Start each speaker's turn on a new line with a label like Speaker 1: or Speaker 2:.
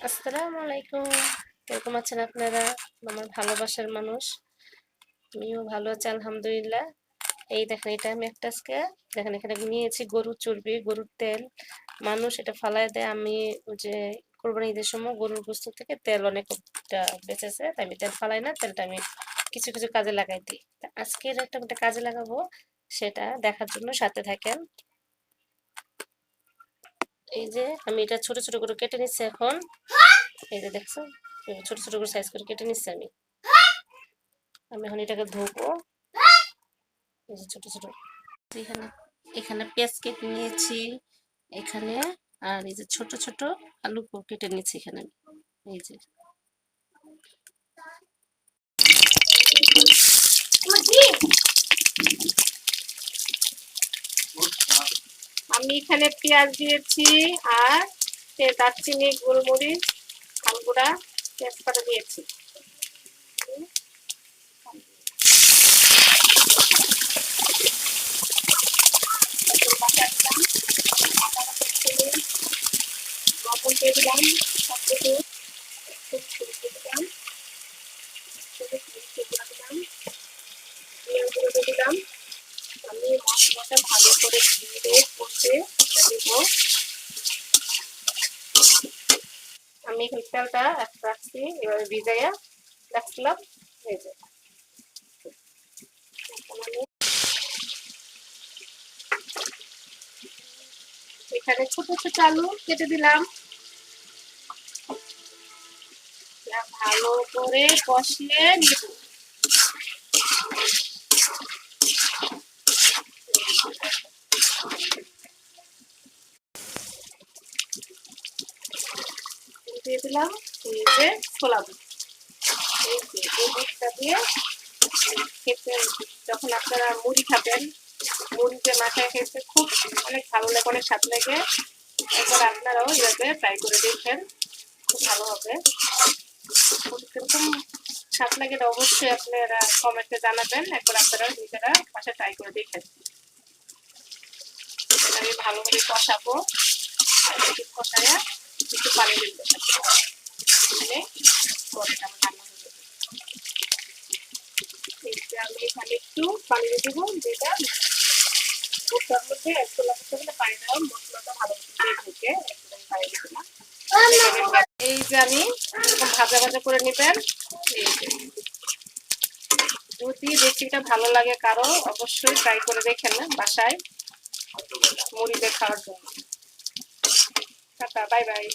Speaker 1: আসসালামু আলাইকুম। কেরকম আছেন আপনারা? আমার ভালোবাসার মানুষ। আমিও ভালো আছি আলহামদুলিল্লাহ। এই দেখেন, এটা আমি একটা আজকে দেখেন এখানে নিয়েছি গরুর চর্বি, গরুর তেল। মানুষ এটা ফালায় দেয়। আমি ওই যে কোরবানি ঈদের সময় গরুর গোস্ত থেকে তেল অনেকটা বেঁচেছে, তাই আমি তেল ফালাই না, তেলটা আমি কিছু কিছু কাজে লাগাই দিই। তা আজকের একটা কাজে লাগাবো, সেটা দেখার জন্য সাথে থাকেন। এই যে আমি এটা ছোট ছোট করে কেটে নিচ্ছি এখন। এই যে দেখছো, ছোট ছোট করে সাইজ করে কেটে নিচ্ছি আমি। আমি এখন এটাকে ধোবো। এই যে ছোট ছোট এখানে এখানে পেঁয়াজ কেটে নিয়েছি এখানে। আর এই যে ছোট ছোট আলু কেটে নিয়েছি এখানে। এই যে আমি এখানে পেঁয়াজ দিয়েছি, আর দারচিনি, গোলমরিচ, আলগুড়া, তেজপাতা দিয়েছি। লবণ দিয়ে দিলাম, সব কিছু দিলাম, দিলাম, দিলাম। আমি মশলাটা ভালো করে ধুয়ে কষে দেব। আমি তেলটা রাখছি, এবার ভিজাইয়া রাখছিলাম। এই যে এখানে ছোট ছোট আলু কেটে দিলাম, ভালো করে কষিয়ে নিব। দিয়ে দিলাম এই যে ছোলা বুট, এই যে এই বুটটা দিয়ে খেতে, যখন আপনারা মুড়ি খাবেন, মুড়িতে মাথায় খেতে খুব অনেক ভালো লাগে, অনেক স্বাদ লাগে। একবার আপনারাও এইভাবে ট্রাই করে দেখবেন, খুব ভালো হবে। কিরকম স্বাদ লাগে এটা অবশ্যই আপনারা কমেন্টে জানাবেন। একবার আপনারা নিজেরা বাসায় ট্রাই করে দেখেন। আমি ভালো করে কষাবো, কষায়া একটু পানি দিতে থাকবো, মানে পরে আমার রান্না হয়ে যাবে। আমি এখানে একটু পানি দিয়ে দেবো, যেটা ভুট্টার মধ্যে এক চোলা করতে পানি দেওয়া, মশলাটা ভালো করে ঢুকে একদম পানি দিতে না। এই যে আমি এরকম ভাজা ভাজা করে নেবেন। এই যে যদি রেসিপিটা ভালো লাগে কারো, অবশ্যই ট্রাই করে দেখেন না বাসায় মুড়ি দিয়ে খাওয়ার জন্য। Tata, bye bye.